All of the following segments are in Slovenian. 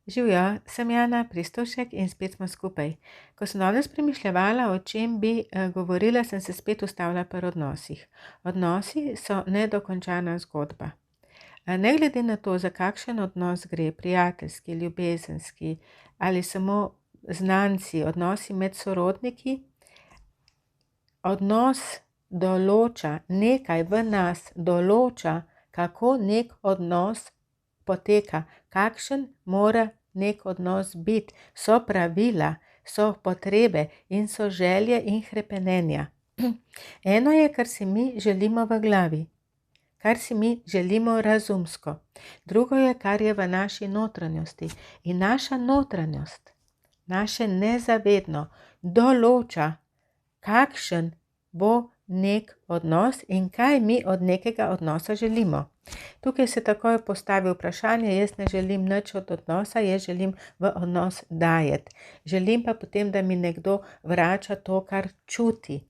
Živjo, sem Jana Pristovšek in spet smo skupaj. Ko sem danes premišljevala, o čem bi govorila, sem se spet ustavila pri odnosih. Odnosi so nedokončana zgodba. Ne glede na to, za kakšen odnos gre, prijateljski, ljubezenski ali samo znanci, odnosi med sorodniki, odnos določa, nekaj v nas določa, kako nek odnos poteka, kakšen mora nek odnos biti, so pravila, so potrebe in so želje in hrepenenja. Eno je, kar si mi želimo v glavi, kar si mi želimo razumsko. Drugo je, kar je v naši notranjosti. In naša notranjost, naše nezavedno določa, kakšen bo nek odnos in kaj mi od nekega odnosa želimo. Tukaj se takoj postavi vprašanje, jaz ne želim nič od odnosa, jaz želim v odnos dajeti. Želim pa potem, da mi nekdo vrača to, kar čuti.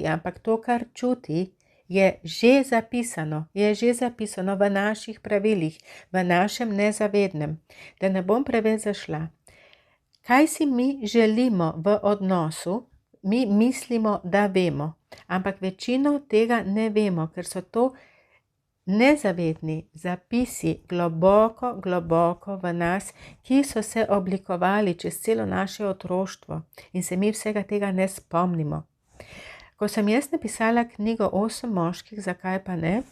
Ampak to, kar čuti, je že zapisano v naših pravilih, v našem nezavednem. Da ne bom preveč zašla. Kaj si mi želimo v odnosu, mi mislimo, da vemo, ampak večino tega ne vemo, ker so to nezavedni zapisi globoko v nas, ki so se oblikovali čez celo naše otroštvo in se mi vsega tega ne spomnimo. Ko sem jaz napisala knjigo 8 moških, zakaj pa ne,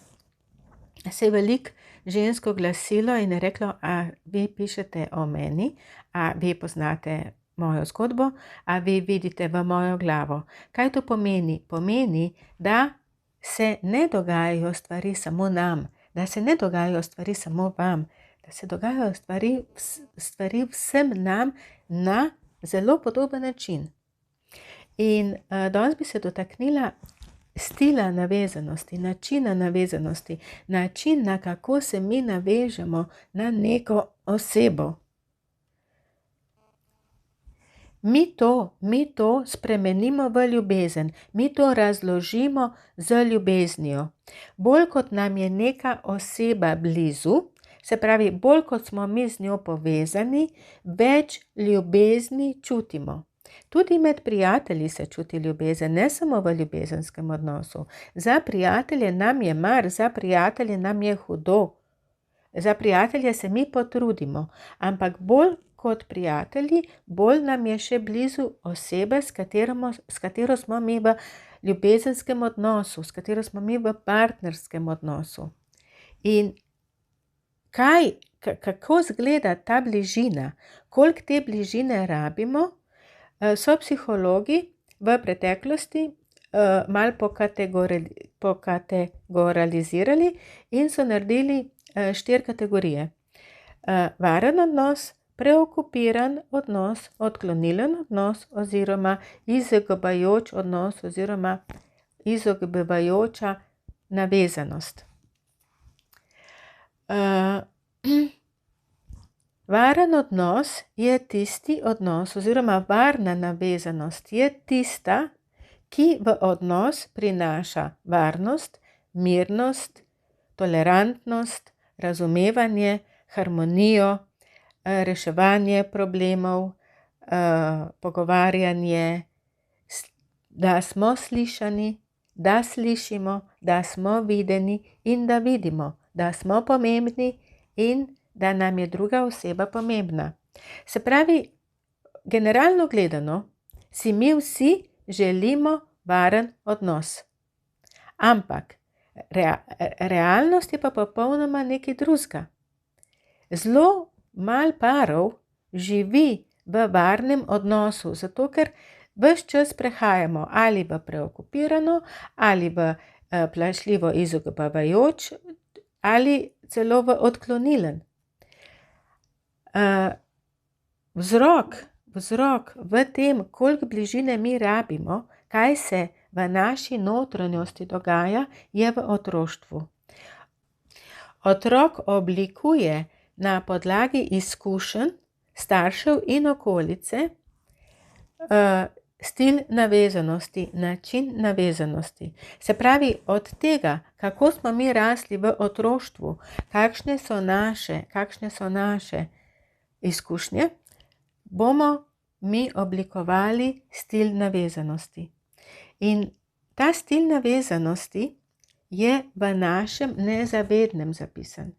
se je veliko žensk oglasilo in je reklo, a vi pišete o meni, a vi poznate mojo zgodbo, a vi vidite v mojo glavo. Kaj to pomeni? Pomeni, da se ne dogajajo stvari samo nam, da se ne dogajajo stvari samo vam, da se dogajajo stvari vsem nam na zelo podoben način. In danes bi se dotaknila stila navezanosti, načina navezanosti, način, na kako se mi navežemo na neko osebo. Mi to spremenimo v ljubezen, mi to razložimo z ljubeznijo. Bolj kot nam je neka oseba blizu, se pravi, bolj kot smo mi z njo povezani, več ljubezni čutimo. Tudi med prijatelji se čuti ljubezen, ne samo v ljubezenskem odnosu. Za prijatelje nam je mar, za prijatelje nam je hudo. Za prijatelje se mi potrudimo, ampak bolj kot prijatelji, bolj nam je še blizu osebe, s katero smo mi v ljubezenskem odnosu, s katero smo mi v partnerskem odnosu. In kako izgleda ta bližina, koliko te bližine rabimo, so psihologi v preteklosti malo pokategorizirali in so naredili 4 kategorije. Varen odnos, preokupiran odnos, odklonilen odnos oziroma izogibajoč odnos oziroma izogibajoča navezanost. Varen odnos je tisti odnos oziroma varna navezanost je tista, ki v odnos prinaša varnost, mirnost, tolerantnost, razumevanje, harmonijo, reševanje problemov, pogovarjanje, da smo slišani, da slišimo, da smo videni in da vidimo, da smo pomembni in da nam je druga oseba pomembna. Se pravi, generalno gledano, si mi vsi želimo varen odnos. Ampak realnost je pa popolnoma nekaj drugega. Zelo malo parov živi v varnem odnosu, zato ker ves čas prehajamo ali v preokupirano, ali v plašljivo izogibajoč, ali celo v odklonilen. Vzrok v tem, koliko bližine mi rabimo, kaj se v naši notranjosti dogaja, je v otroštvu. Otrok oblikuje na podlagi izkušenj staršev in okolice stil navezanosti, način navezanosti. Se pravi, od tega, kako smo mi rasli v otroštvu, kakšne so naše izkušnje, bomo mi oblikovali stil navezanosti. In ta stil navezanosti je v našem nezavednem zapisan.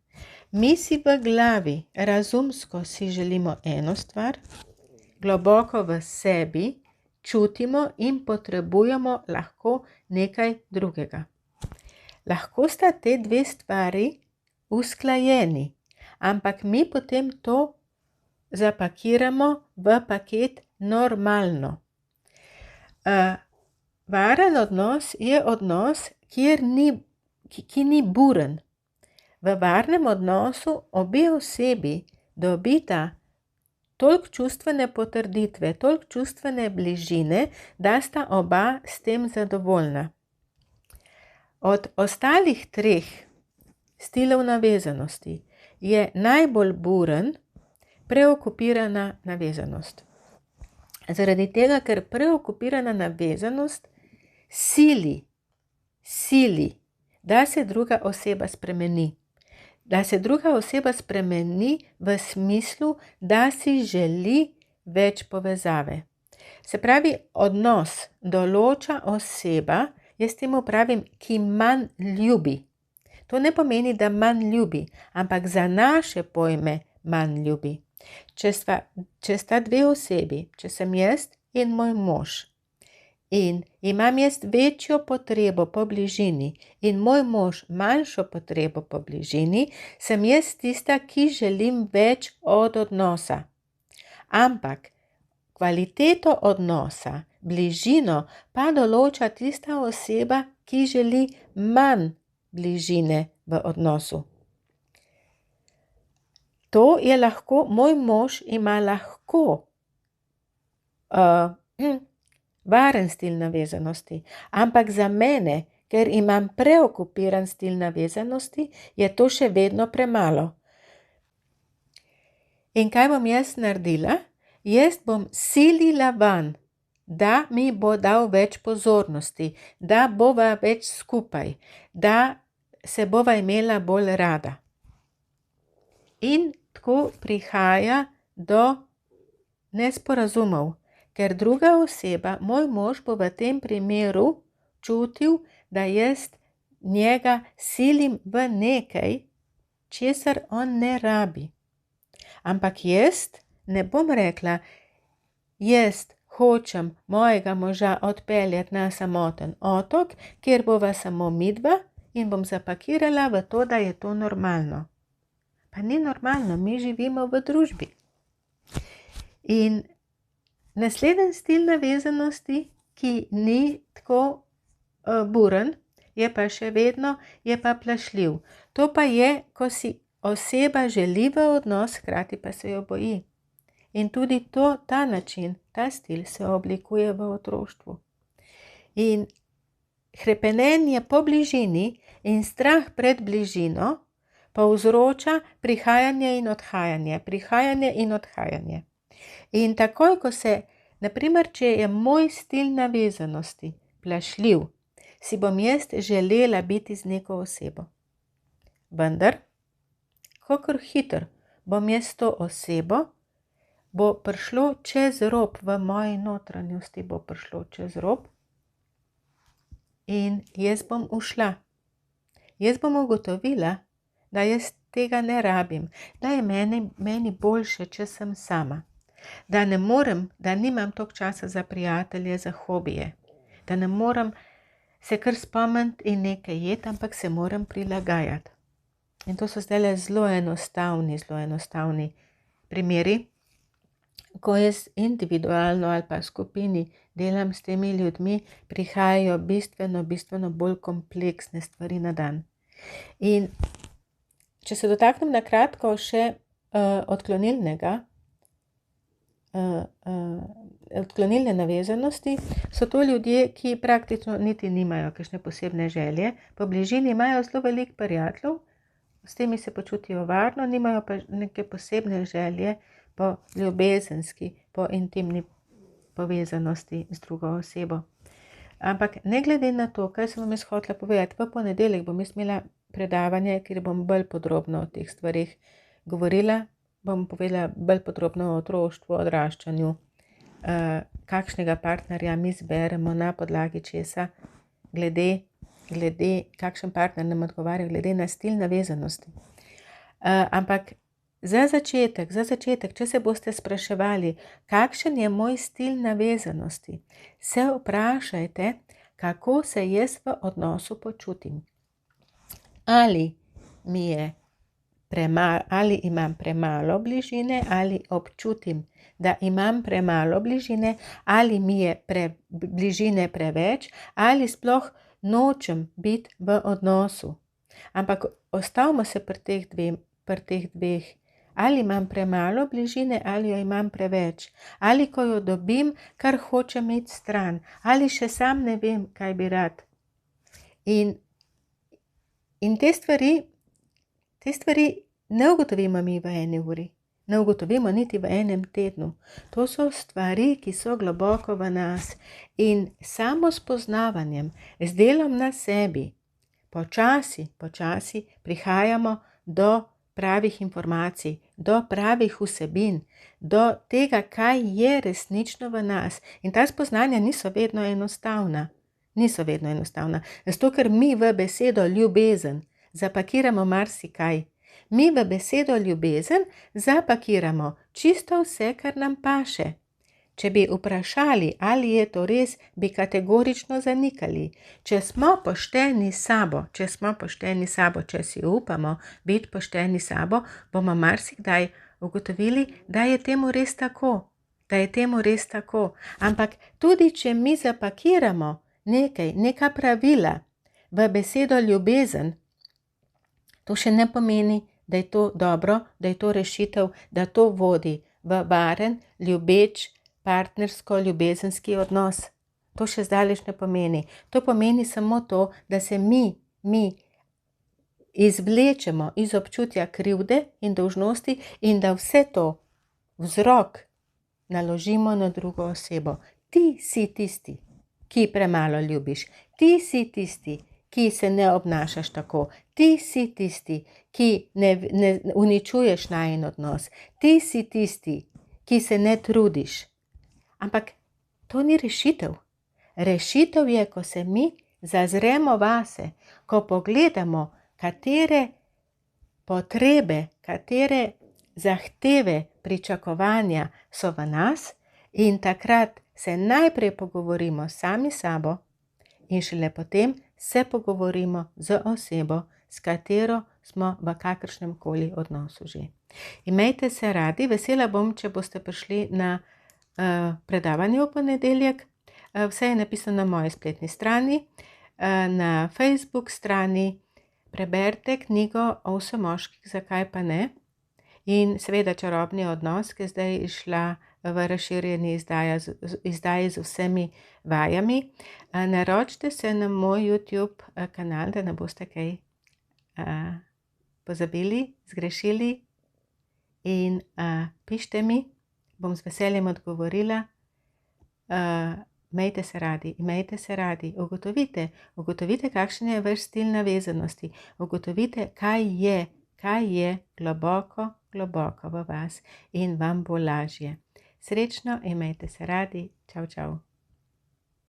Mi si v glavi razumsko si želimo eno stvar, globoko v sebi čutimo in potrebujemo lahko nekaj drugega. Lahko sta te dve stvari usklajeni, ampak mi potem to zapakiramo v paket normalno. Varen odnos je odnos, ki ni buren. V varnem odnosu obe osebi dobita toliko čustvene potrditve, toliko čustvene bližine, da sta oba s tem zadovoljna. Od ostalih treh stilov navezanosti je najbolj buren preokupirana navezanost. Zaradi tega, ker preokupirana navezanost sili, da se druga oseba spremeni. Da se druga oseba spremeni v smislu, da si želi več povezave. Se pravi, odnos določa oseba, jaz temu pravim, ki manj ljubi. To ne pomeni, da manj ljubi, ampak za naše pojme manj ljubi. Če sta dve osebi, če sem jaz in moj mož, in imam jaz večjo potrebo po bližini in moj mož manjšo potrebo po bližini, sem jaz tista, ki želim več od odnosa. Ampak kvaliteto odnosa, bližino pa določa tista oseba, ki želi manj bližine v odnosu. To je lahko, moj mož ima lahko varen stil navezanosti, ampak za mene, ker imam preokupiran stil navezanosti, je to še vedno premalo. In kaj bom jaz naredila? Jaz bom silila van, da mi bo dal več pozornosti, da bova več skupaj, da se bova imela bolj rada. In tako prihaja do nesporazumov, ker druga oseba, moj mož, bo v tem primeru čutil, da jaz njega silim v nekaj, česar on ne rabi. Ampak jaz ne bom rekla, jaz hočem mojega moža odpeljati na samoten otok, kjer bova samo midva, in bom zapakirala v to, da je to normalno. Pa ni normalno, mi živimo v družbi. In naslednji stil navezanosti, ki ni tako buren, je pa še vedno, je pa plašljiv. To pa je, ko si oseba želi v odnos, hkrati pa se jo boji. In tudi ta način, ta stil se oblikuje v otroštvu. In hrepenenje po bližini in strah pred bližino povzroča prihajanje in odhajanje. In takoj, ko se, naprimer, če je moj stil navezanosti plašljiv, si bom jaz želela biti z neko osebo. Vendar, kakor hitro bom jaz to osebo, bo prišlo čez rob, v moji notranjosti bo prišlo čez rob in jaz bom ušla. Jaz bom ugotovila, da jaz tega ne rabim, da je meni boljše, če sem sama. Da ne morem, da nimam toliko časa za prijatelje, za hobije. Da ne morem se kar spomniti in nekaj jeti, ampak se moram prilagajati. In to so zdaj zelo enostavni primeri, ko jaz individualno ali pa skupini delam s temi ljudmi, prihajajo bistveno bolj kompleksne stvari na dan. In če se dotaknem na kratko še odklonilne navezanosti, so to ljudje, ki praktično niti nimajo kakšne posebne želje, po bližini imajo zelo veliko prijateljev, s temi se počutijo varno, nimajo pa neke posebne želje po ljubezenski, po intimni povezanosti z drugo osebo. Ampak ne glede na to, kaj sem vam jaz hotela povedati, v ponedeljek bom jaz imela predavanje, kjer bom bolj podrobno o teh stvarih govorila, bom povedala bolj podrobno o otroštvu, odraščanju, kakšnega partnerja mi izberemo na podlagi česa, glede kakšen partner nam odgovarja, glede na stil navezanosti. Ampak za začetek, če se boste spraševali, kakšen je moj stil navezanosti, se vprašajte, kako se jaz v odnosu počutim. Ali imam premalo bližine, ali občutim, da imam premalo bližine, ali mi je bližine preveč, ali sploh nočem biti v odnosu. Ampak ostavimo se pri teh dveh. Ali imam premalo bližine, ali jo imam preveč. Ali ko jo dobim, kar hočem iti stran. Ali še sam ne vem, kaj bi rad. In te stvari ne ugotovimo mi v 1 uri. Ne ugotovimo niti v 1 tednu. To so stvari, ki so globoko v nas. In samo spoznavanjem, z delom na sebi, počasi prihajamo do pravih informacij, do pravih vsebin, do tega, kaj je resnično v nas. In ta spoznanja niso vedno enostavna. Zato, ker mi v besedo ljubezen zapakiramo marsikaj. Mi v besedo ljubezen zapakiramo čisto vse, kar nam paše. Če bi vprašali, ali je to res, bi kategorično zanikali. Če smo pošteni s sabo, če si upamo biti pošteni s sabo, bomo marsikdaj ugotovili, da je temu res tako. Ampak tudi, če mi zapakiramo neka pravila v besedo ljubezen, to še ne pomeni, da je to dobro, da je to rešitev, da to vodi v varen, ljubeč, partnersko-ljubezenski odnos. To še zdaleč ne pomeni. To pomeni samo to, da se mi izvlečemo iz občutja krivde in dolžnosti in da vse to vzrok naložimo na drugo osebo. Ti si tisti, ki premalo ljubiš. Ti si tisti, ki se ne obnašaš tako. Ti si tisti, ki ne uničuješ najin odnos. Ti si tisti, ki se ne trudiš. Ampak to ni rešitev. Rešitev je, ko se mi zazremo vase, ko pogledamo, katere potrebe, katere zahteve, pričakovanja so v nas in takrat se najprej pogovorimo sami s sabo in šele potem se pogovorimo z osebo, s katero smo v kakršnem koli odnosu že. Imejte se radi, vesela bom, če boste prišli na predavanje v ponedeljek. Vse je napisano na moji spletni strani, na Facebook strani. Preberite knjigo 8 moških, zakaj pa ne? In seveda Čarobni odnos, ki je zdaj išla v razširjeni izdaji z vsemi vajami. Naročite se na moj YouTube kanal, da ne boste kaj pozabili, zgrešili in pišite mi. Bom z veseljem odgovorila. Imejte se radi. Ugotovite, kakšen je vaš stil navezanosti. Ugotovite, kaj je globoko v vas in vam bo lažje. Srečno, imejte se radi. Čau, čau.